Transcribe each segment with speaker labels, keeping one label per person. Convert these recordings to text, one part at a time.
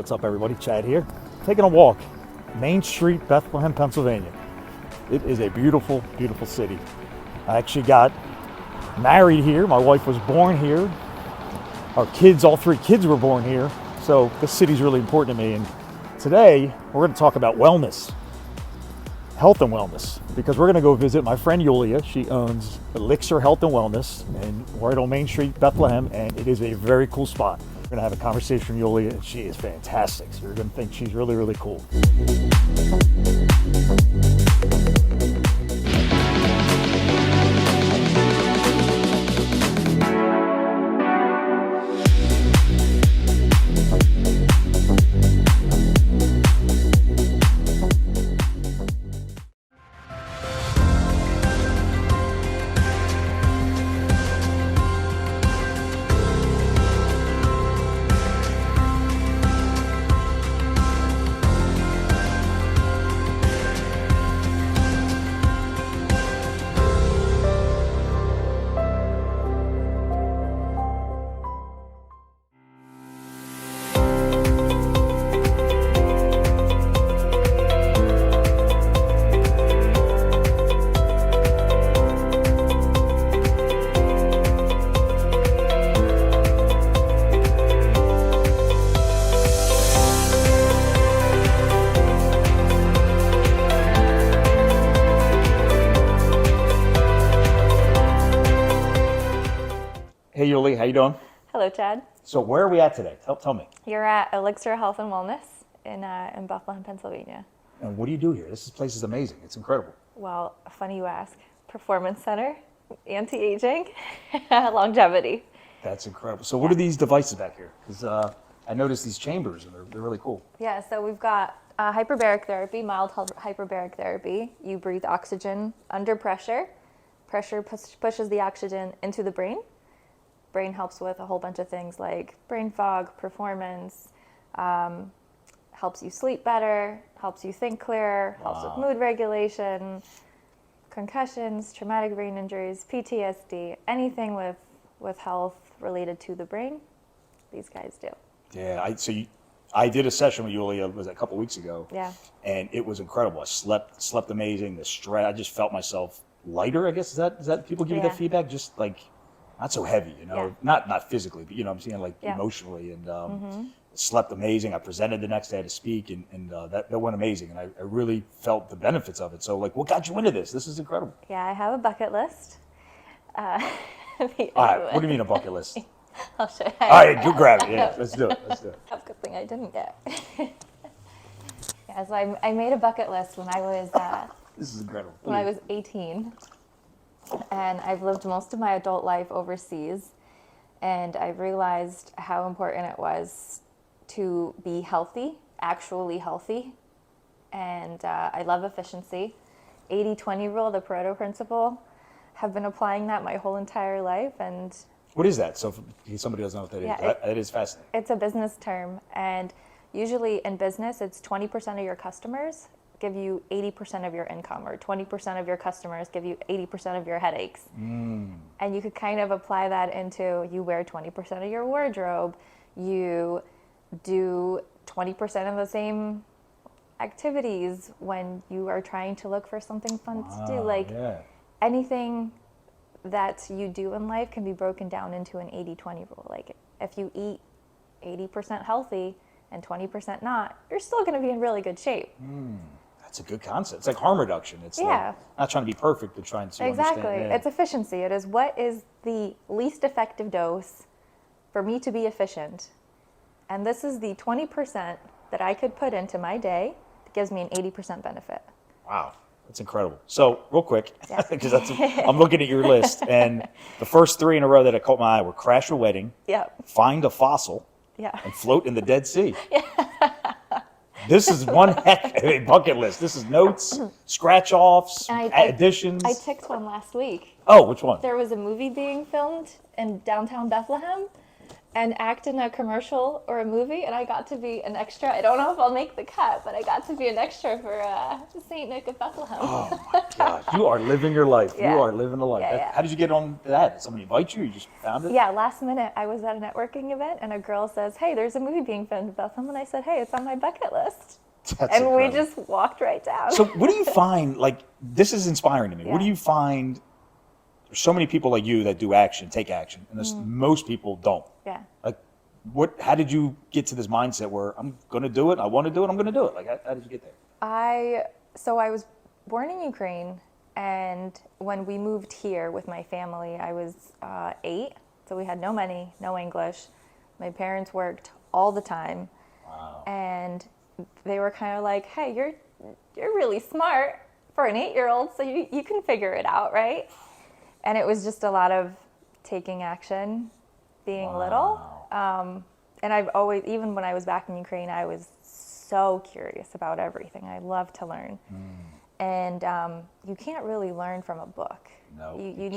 Speaker 1: What's up, everybody? Chad here. Taking a walk, Main Street, Bethlehem, Pennsylvania. It is a beautiful, beautiful city. I actually got married here. My wife was born here. Our kids, all three kids were born here. So this city's really important to me. And today we're going to talk about wellness, health and wellness, because we're going to go visit my friend Yuliya. She owns Elixir Health and Wellness and right on Main Street, Bethlehem, and it is a very cool spot. We're going to have a conversation with Yuliya, and she is fantastic. So you're going to think she's really, really cool. Hey Yuliya, how you doing?
Speaker 2: Hello, Chad.
Speaker 1: So where are we at today? Tell me.
Speaker 2: You're at Elixir Health and Wellness in Bethlehem, Pennsylvania.
Speaker 1: And what do you do here? This place is amazing. It's incredible.
Speaker 2: Well, funny you ask. Performance Center, anti-aging, longevity.
Speaker 1: That's incredible. So what are these devices back here? Because I noticed these chambers and they're really cool.
Speaker 2: Yeah, so we've got hyperbaric therapy, mild hyperbaric therapy. You breathe oxygen under pressure. Pressure pushes the oxygen into the brain. Brain helps with a whole bunch of things like brain fog, performance, helps you sleep better, helps you think clearer, helps with mood regulation, concussions, traumatic brain injuries, PTSD, anything with health related to the brain, these guys do.
Speaker 1: Yeah, I did a session with Yuliya, was a couple weeks ago.
Speaker 2: Yeah. And
Speaker 1: it was incredible. I slept amazing. The stress, I just felt myself lighter, I guess. Is that people give you that feedback? Just like not so heavy, you know, not physically, but you know what I'm saying, like emotionally, and slept amazing. I presented the next day to speak, and that went amazing, and I really felt the benefits of it. So like, what got you into this? This is incredible.
Speaker 2: Yeah, I have a bucket list.
Speaker 1: All right, what do you mean a bucket list?
Speaker 2: I'll show you.
Speaker 1: All right, you grab it. Yeah, let's do it.
Speaker 2: That's a good thing I didn't get. Yeah, so I made a bucket list when I was
Speaker 1: this is incredible.
Speaker 2: when I was 18. And I've lived most of my adult life overseas, and I realized how important it was to be healthy, actually healthy. And I love efficiency. 80-20 rule, the Pareto principle, have been applying that my whole entire life. And
Speaker 1: what is that? So if somebody doesn't know what that is. That is fascinating.
Speaker 2: It's a business term, and usually in business, it's 20% of your customers give you 80% of your income, or 20% of your customers give you 80% of your headaches. And you could kind of apply that into, you wear 20% of your wardrobe, you do 20% of the same activities when you are trying to look for something fun to do. Like anything that you do in life can be broken down into an 80-20 rule. Like if you eat 80% healthy and 20% not, you're still going to be in really good shape.
Speaker 1: That's a good concept. It's like harm reduction. It's like not trying to be perfect, but trying to
Speaker 2: exactly.
Speaker 1: understand.
Speaker 2: It's efficiency. It is what is the least effective dose for me to be efficient. And this is the 20% that I could put into my day that gives me an 80% benefit.
Speaker 1: Wow. That's incredible. So real quick, because I'm looking at your list, and the first three in a row that caught my eye were crash a wedding, find a fossil, and float in the Dead Sea. This is one heck of a bucket list. This is notes, scratch-offs, additions.
Speaker 2: I ticked one last week.
Speaker 1: Oh, which one?
Speaker 2: There was a movie being filmed in downtown Bethlehem, and act in a commercial or a movie, and I got to be an extra. I don't know if I'll make the cut, but I got to be an extra for St. Nick of Bethlehem.
Speaker 1: Oh my gosh, you are living your life.
Speaker 2: Yeah.
Speaker 1: You are living the life.
Speaker 2: Yeah.
Speaker 1: How did you get on to that? Did somebody invite you? You just found it?
Speaker 2: Yeah, last minute, I was at a networking event, and a girl says, "Hey, there's a movie being filmed in Bethlehem," and I said, "Hey, it's on my bucket list."
Speaker 1: That's
Speaker 2: and we
Speaker 1: incredible.
Speaker 2: just walked right down.
Speaker 1: So what do you find, like, this is inspiring to me. What do
Speaker 2: Yeah.
Speaker 1: you find, there's so many people like you that do action, take action, and there's most people don't.
Speaker 2: Yeah.
Speaker 1: Like, how did you get to this mindset where I'm going to do it, I want to do it, I'm going to do it? Like, how did you get there?
Speaker 2: So I was born in Ukraine, and when we moved here with my family, I was 8, so we had no money, no English. My parents worked all the time.
Speaker 1: Wow.
Speaker 2: And they were kind of like, "Hey, you're really smart for an 8-year-old, so you can figure it out, right?" And it was just a lot of taking action, being little. And I've always, even when I was back in Ukraine, I was so curious about everything. I love to learn. And you can't really learn from a book.
Speaker 1: No,
Speaker 2: you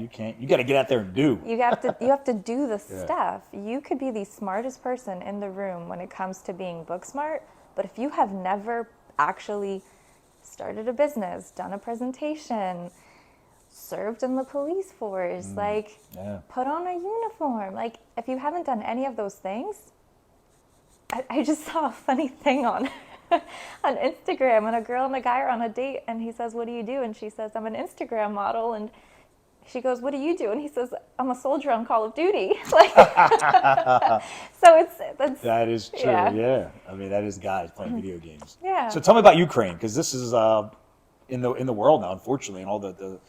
Speaker 1: can't. You got to get out there and do.
Speaker 2: You have to do the stuff. You could be the smartest person in the room when it comes to being book smart, but if you have never actually started a business, done a presentation, served in the police force, put on a uniform, if you haven't done any of those things, I just saw a funny thing on on Instagram, and a girl and a guy are on a date, and he says, "What do you do?" And she says, "I'm an Instagram model." And she goes, "What do you do?" And he says, "I'm a soldier on Call of Duty." So
Speaker 1: that is true. Yeah. I mean, that is guys playing video games.
Speaker 2: Yeah.
Speaker 1: So tell me about Ukraine, because this is in the world now, unfortunately, and all the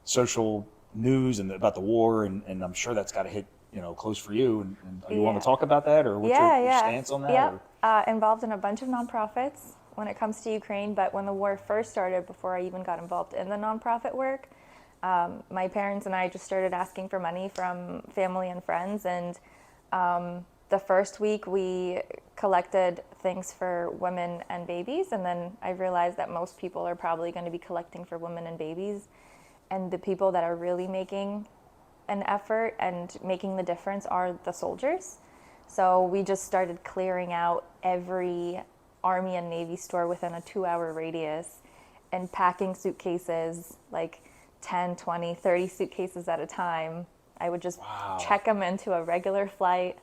Speaker 1: social news and about the war, and I'm sure that's got to hit close for you. And you want to talk about that, or what's your stance on that?
Speaker 2: Yeah. Involved in a bunch of nonprofits when it comes to Ukraine, but when the war first started, before I even got involved in the nonprofit work, my parents and I just started asking for money from family and friends, and the first week we collected things for women and babies, and then I realized that most people are probably going to be collecting for women and babies, and the people that are really making an effort and making the difference are the soldiers. So we just started clearing out every Army and Navy store within a 2-hour radius and packing suitcases, 10, 20, 30 suitcases at a time. I would just check them into a regular flight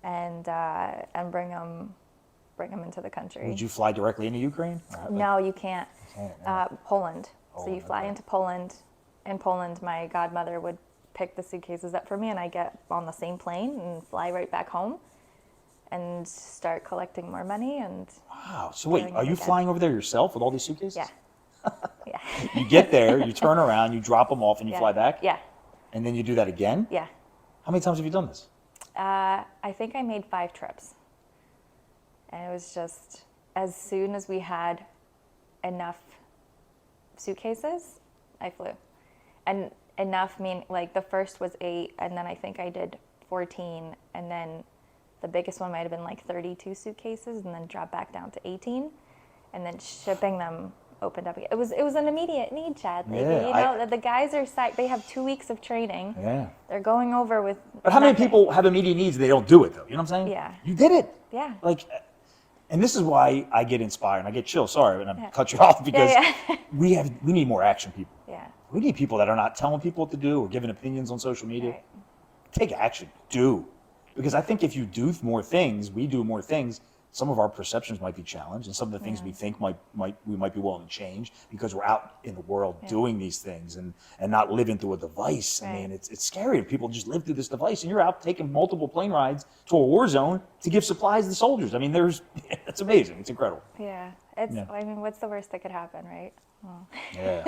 Speaker 2: and bring them into the country.
Speaker 1: Would you fly directly into Ukraine?
Speaker 2: No, you can't. Poland. So you
Speaker 1: Poland,
Speaker 2: fly into Poland. In Poland, my godmother would pick the suitcases up for me, and I get on the same plane and fly right back home and start collecting more money. And
Speaker 1: wow. So wait, are you flying over there yourself with all these suitcases?
Speaker 2: Yeah. Yeah.
Speaker 1: You get there, you turn around, you drop them off, and you fly back?
Speaker 2: Yeah.
Speaker 1: And then you do that again?
Speaker 2: Yeah.
Speaker 1: How many times have you done this?
Speaker 2: I think I made 5 trips. And it was just, as soon as we had enough suitcases, I flew. And enough mean the first was 8, and then I think I did 14, and then the biggest one might have been 32 suitcases, and then dropped back down to 18, and then shipping them opened up again. It was an immediate need, Chad. The guys are they have 2 weeks of training.
Speaker 1: Yeah.
Speaker 2: They're going over with.
Speaker 1: But how many people have immediate needs and they don't do it though? You know what I'm saying?
Speaker 2: Yeah.
Speaker 1: You did it.
Speaker 2: Yeah.
Speaker 1: And this is why I get inspired and I get chills. Sorry, and I cut you off because we need more action people.
Speaker 2: Yeah.
Speaker 1: We need people that are not telling people what to do or giving opinions on social media.
Speaker 2: Right.
Speaker 1: Take action. Do. Because I think if you do more things, we do more things, some of our perceptions might be challenged, and some of the things we think we might be willing to change because we're out in the world doing these things and not living through a device.
Speaker 2: Right.
Speaker 1: I mean, it's scary if people just live through this device, and you're out taking multiple plane rides to a war zone to give supplies to the soldiers. I mean, it's amazing. It's incredible.
Speaker 2: Yeah. I mean, what's the worst that could happen, right? Well.
Speaker 1: Yeah.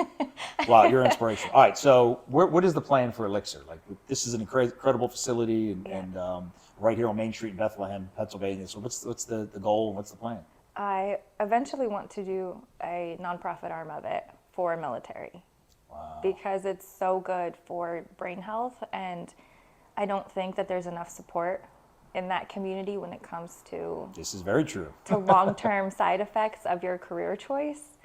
Speaker 1: Wow, you're inspirational. All right, so what is the plan for Elixir? This is an incredible facility and right here on Main Street in Bethlehem, Pennsylvania. So what's the goal and what's the plan?
Speaker 2: I eventually want to do a nonprofit arm of it for military.
Speaker 1: Wow.
Speaker 2: Because it's so good for brain health, and I don't think that there's enough support in that community when it comes to
Speaker 1: This is very true.
Speaker 2: to long-term side effects of your career choice.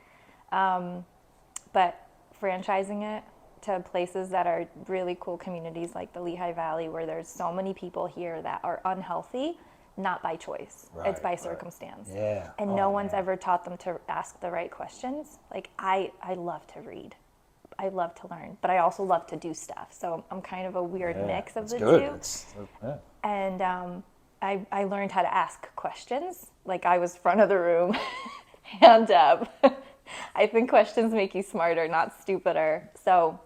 Speaker 2: But franchising it to places that are really cool communities like the Lehigh Valley, where there's so many people here that are unhealthy, not by choice. It's by circumstance.
Speaker 1: Yeah.
Speaker 2: And no one's ever taught them to ask the right questions. Like, I love to read. I love to learn, but I also love to do stuff. So I'm kind of a weird mix of the two. And I learned how to ask questions. Like, I was front of the room, hand up. I think questions make you smarter, not stupider. So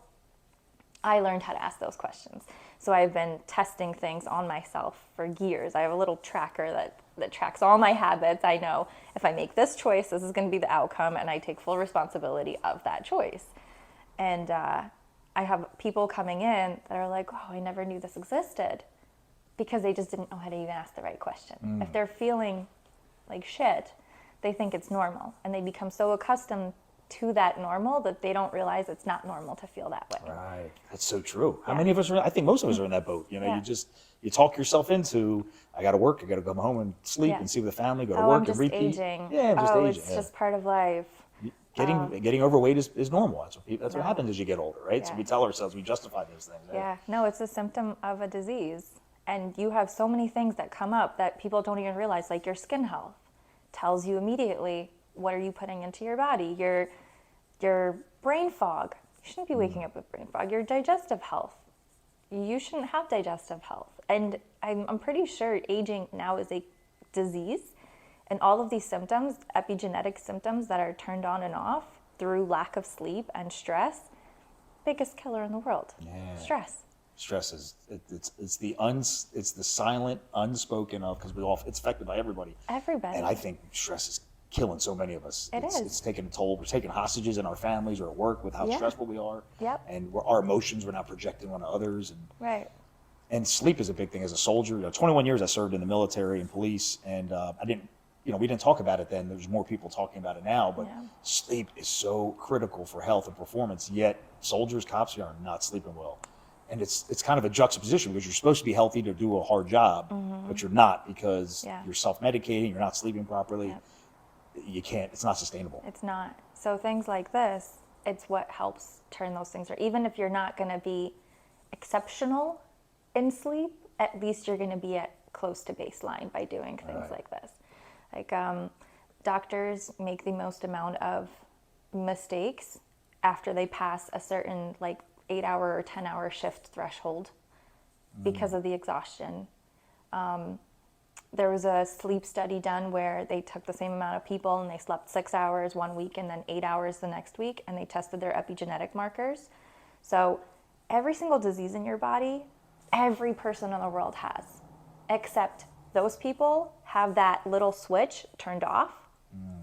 Speaker 2: I learned how to ask those questions. So I've been testing things on myself for years. I have a little tracker that tracks all my habits. I know if I make this choice, this is going to be the outcome, and I take full responsibility of that choice. And I have people coming in that are like, oh, I never knew this existed, because they just didn't know how to even ask the right question. If they're feeling like shit, they think it's normal, and they become so accustomed to that normal that they don't realize it's not normal to feel that way.
Speaker 1: Right. That's so true. How many of us are, I think most of us are in that boat. You know, you talk yourself into, I got to work, I got to come home and sleep and see with the family, go to work and repeat.
Speaker 2: Aging.
Speaker 1: Yeah, I'm just aging.
Speaker 2: It's just part of life.
Speaker 1: Getting overweight is normal. That's what happens as you get older, right? So we tell ourselves, we justify those things. Right?
Speaker 2: Yeah, no, it's a symptom of a disease. And you have so many things that come up that people don't even realize, like your skin health tells you immediately, what are you putting into your body? Your brain fog. You shouldn't be waking up with brain fog. Your digestive health. You shouldn't have digestive health. And I'm pretty sure aging now is a disease. And all of these symptoms, epigenetic symptoms that are turned on and off through lack of sleep and stress, biggest killer in the world. Yeah. Stress
Speaker 1: is it's the silent, unspoken of, because it's affected by everybody.
Speaker 2: Everybody.
Speaker 1: And I think stress is killing so many of us.
Speaker 2: It's
Speaker 1: taking a toll. We're taking hostages in our families or at work with how stressful we are.
Speaker 2: Yep.
Speaker 1: And our emotions we're now projecting onto others.
Speaker 2: Right.
Speaker 1: And sleep is a big thing. As a soldier, 21 years I served in the military and police, and we didn't talk about it then. There's more people talking about it now, but sleep is so critical for health and performance. Yet soldiers, cops are not sleeping well. And it's kind of a juxtaposition, because you're supposed to be healthy to do a hard job, but you're not, because you're self-medicating, you're not sleeping properly.
Speaker 2: Yep.
Speaker 1: You can't, it's not sustainable.
Speaker 2: It's not. So things like this, it's what helps turn those things around. Even if you're not going to be exceptional in sleep, at least you're going to be at close to baseline by doing things like this. Like doctors make the most amount of mistakes after they pass a certain 8-hour or 10-hour shift threshold because of the exhaustion. There was a sleep study done where they took the same amount of people and they slept 6 hours one week and then 8 hours the next week, and they tested their epigenetic markers. So every single disease in your body, every person in the world has, except those people have that little switch turned off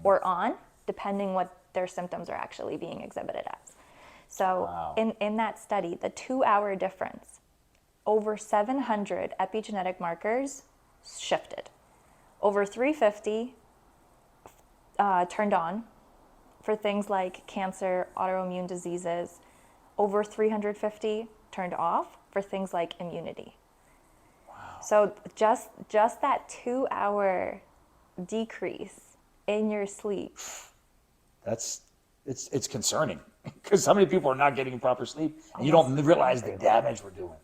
Speaker 2: or on, depending what their symptoms are actually being exhibited as. So in that study, the 2-hour difference, over 700 epigenetic markers shifted. Over 350 turned on for things like cancer, autoimmune diseases. Over 350 turned off for things like immunity. Wow. So just that 2-hour decrease in your sleep.
Speaker 1: It's concerning, because so many people are not getting proper sleep, and you don't realize the damage we're doing.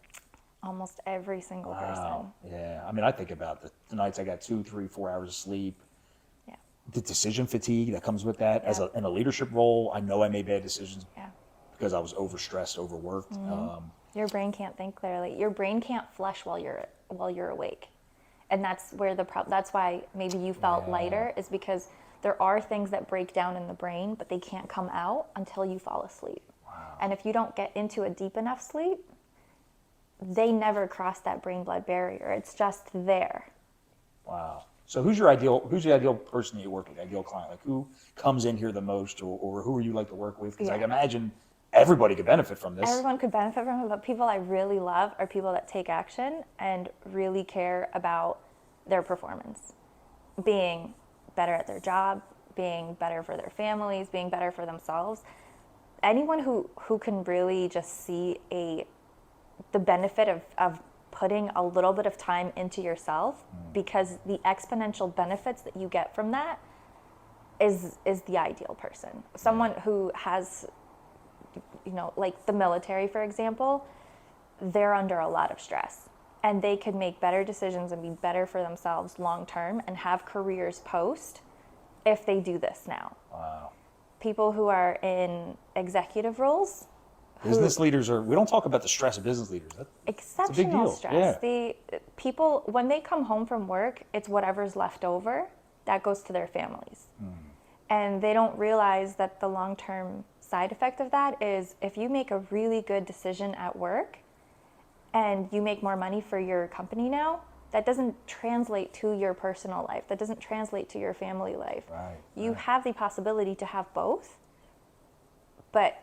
Speaker 2: Almost every single person.
Speaker 1: Yeah, I mean, I think about the nights I got 2, 3, 4 hours of sleep.
Speaker 2: Yeah.
Speaker 1: The decision fatigue that comes with that. In a leadership role, I know I made bad decisions because I was overstressed, overworked.
Speaker 2: Mm-hmm. Your brain can't think clearly. Your brain can't flush while you're awake, and that's where that's why maybe you felt lighter, is because there are things that break down in the brain, but they can't come out until you fall asleep. Wow. And if you don't get into a deep enough sleep, they never cross that brain-blood barrier. It's just there.
Speaker 1: Wow. So who's the ideal person that you work with, ideal client? Like, who comes in here the most, or who are you like to work with? Because I can imagine everybody could benefit from this.
Speaker 2: Everyone could benefit from it, but people I really love are people that take action and really care about their performance. Being better at their job, being better for their families, being better for themselves. Anyone who can really just see the benefit of putting a little bit of time into yourself, because the exponential benefits that you get from that is the ideal person. Someone who has like the military, for example, they're under a lot of stress, and they could make better decisions and be better for themselves long term and have careers post if they do this now.
Speaker 1: Wow.
Speaker 2: People who are in executive roles,
Speaker 1: Business leaders we don't talk about the stress of business leaders.
Speaker 2: Exceptional
Speaker 1: it's a big deal.
Speaker 2: stress.
Speaker 1: Yeah.
Speaker 2: The people, when they come home from work, it's whatever's left over that goes to their families. And they don't realize that the long-term side effect of that is if you make a really good decision at work and you make more money for your company now, that doesn't translate to your personal life. That doesn't translate to your family life.
Speaker 1: Right,
Speaker 2: You
Speaker 1: right.
Speaker 2: have the possibility to have both, but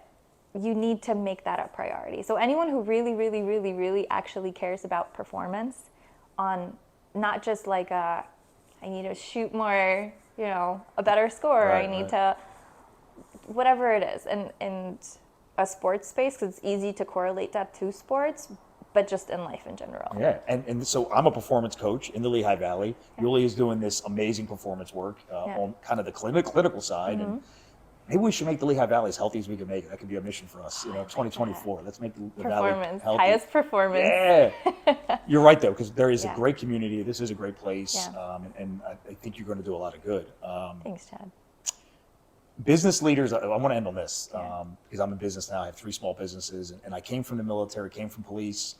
Speaker 2: you need to make that a priority. So anyone who really, really, really, really actually cares about performance on not just like I need to shoot more, a better score,
Speaker 1: Right,
Speaker 2: I need
Speaker 1: right.
Speaker 2: to, whatever it is. And a sports space, 'cause it's easy to correlate that to sports, but just in life in general.
Speaker 1: Yeah, and so I'm a performance coach in the Lehigh Valley. Yuliya is doing this amazing performance work on kind of the clinical side, and maybe we should make the Lehigh Valley as healthy as we can make it. That could be a mission for us, 2024. Let's make the Valley
Speaker 2: Performance,
Speaker 1: healthy.
Speaker 2: highest performance.
Speaker 1: Yeah, you're right though, because there is a
Speaker 2: Yeah.
Speaker 1: great community. This is a great place,
Speaker 2: Yeah.
Speaker 1: and I think you're going to do a lot of good.
Speaker 2: Thanks, Chad.
Speaker 1: Business leaders, I want to end on this
Speaker 2: Yeah.
Speaker 1: because I'm in business now. I have 3 small businesses, and I came from the military, came from police.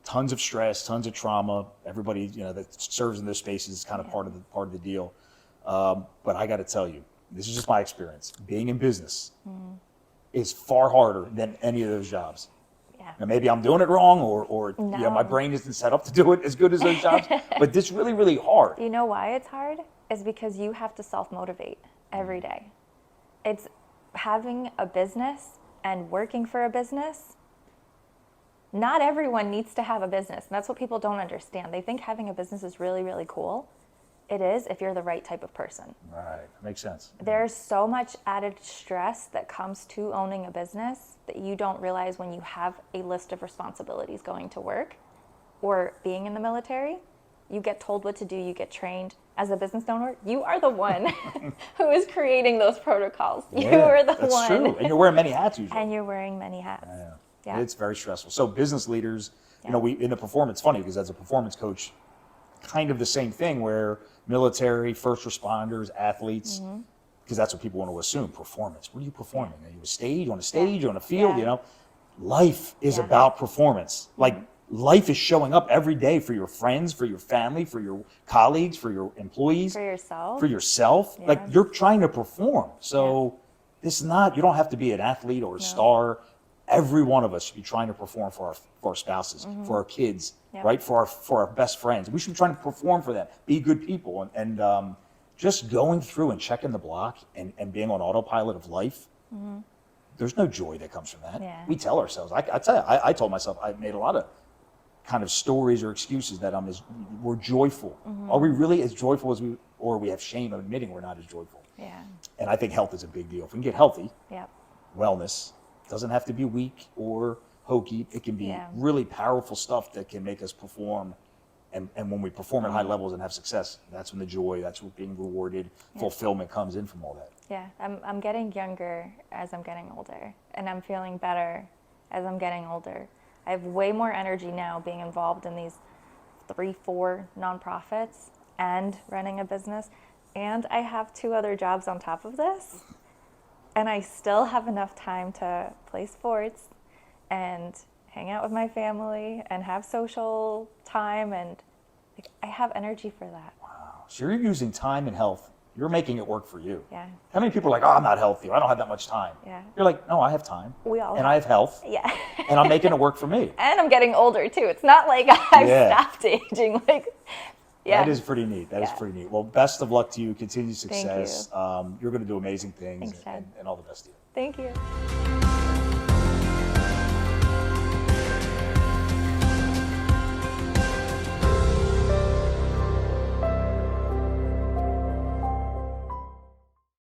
Speaker 1: Tons of stress, tons of trauma. Everybody, that serves in those spaces is kind of part of the deal. But I got to tell you, this is just my experience. Being in business is far harder than any of those jobs.
Speaker 2: Yeah.
Speaker 1: Now maybe I'm doing it wrong, or
Speaker 2: No.
Speaker 1: my brain isn't set up to do it as good as those jobs. But this really, really hard.
Speaker 2: You know why it's hard? Is because you have to self-motivate every day. It's having a business and working for a business. Not everyone needs to have a business. And that's what people don't understand. They think having a business is really, really cool. It is if you're the right type of person.
Speaker 1: Right, makes sense.
Speaker 2: There's so much added stress that comes to owning a business that you don't realize when you have a list of responsibilities going to work or being in the military. You get told what to do, you get trained. As a business owner, you are the one who is creating those protocols. You are the
Speaker 1: that's
Speaker 2: one.
Speaker 1: true. And you're wearing many hats usually.
Speaker 2: And you're wearing many hats. Yeah.
Speaker 1: It's very stressful. So business leaders, we in the performance, funny because as a performance coach, kind of the same thing where military, first responders, athletes, because that's what people want to assume, performance. What are you performing? Are you on a stage, on a field,
Speaker 2: Yeah.
Speaker 1: Life is about performance. Like life is showing up every day for your friends, for your family, for your colleagues, for your employees.
Speaker 2: For yourself.
Speaker 1: For yourself.
Speaker 2: Yeah.
Speaker 1: Like you're trying to perform. So this is not, you don't have to be an athlete or a star. Every one of us should be trying to perform for our spouses, for our kids, right? For our best friends. We should be trying to perform for them, be good people. And just going through and checking the block and being on autopilot of life, there's no joy that comes from that.
Speaker 2: Yeah.
Speaker 1: We tell ourselves, I tell you, I told myself, I made a lot of kind of stories or excuses that we're joyful. Are we really as joyful as or we have shame of admitting we're not as joyful?
Speaker 2: Yeah.
Speaker 1: And I think health is a big deal. If we can get healthy,
Speaker 2: Yep.
Speaker 1: wellness, doesn't have to be weak or hokey. It can be really powerful stuff that can make us perform. And when we perform at high levels and have success, that's when the joy, that's what being rewarded, fulfillment comes in from all that.
Speaker 2: Yeah. I'm getting younger as I'm getting older, and I'm feeling better as I'm getting older. I have way more energy now being involved in these 3-4 nonprofits and running a business. And I have 2 other jobs on top of this. And I still have enough time to play sports and hang out with my family and have social time. And I have energy for that.
Speaker 1: Wow. So you're using time and health. You're making it work for you.
Speaker 2: Yeah.
Speaker 1: How many people are like, oh, I'm not healthy. I don't have that much time.
Speaker 2: Yeah.
Speaker 1: You're like, no, I have time.
Speaker 2: We all
Speaker 1: And I have health.
Speaker 2: Yeah.
Speaker 1: And I'm making it work for me.
Speaker 2: And I'm getting older too. It's not like I've stopped aging.
Speaker 1: That is pretty neat. That is pretty neat. Well, best of luck to you. Continued
Speaker 2: Thank
Speaker 1: success. You're going to do amazing things.
Speaker 2: Thanks, Chad.
Speaker 1: And all the best to you.
Speaker 2: Thank you.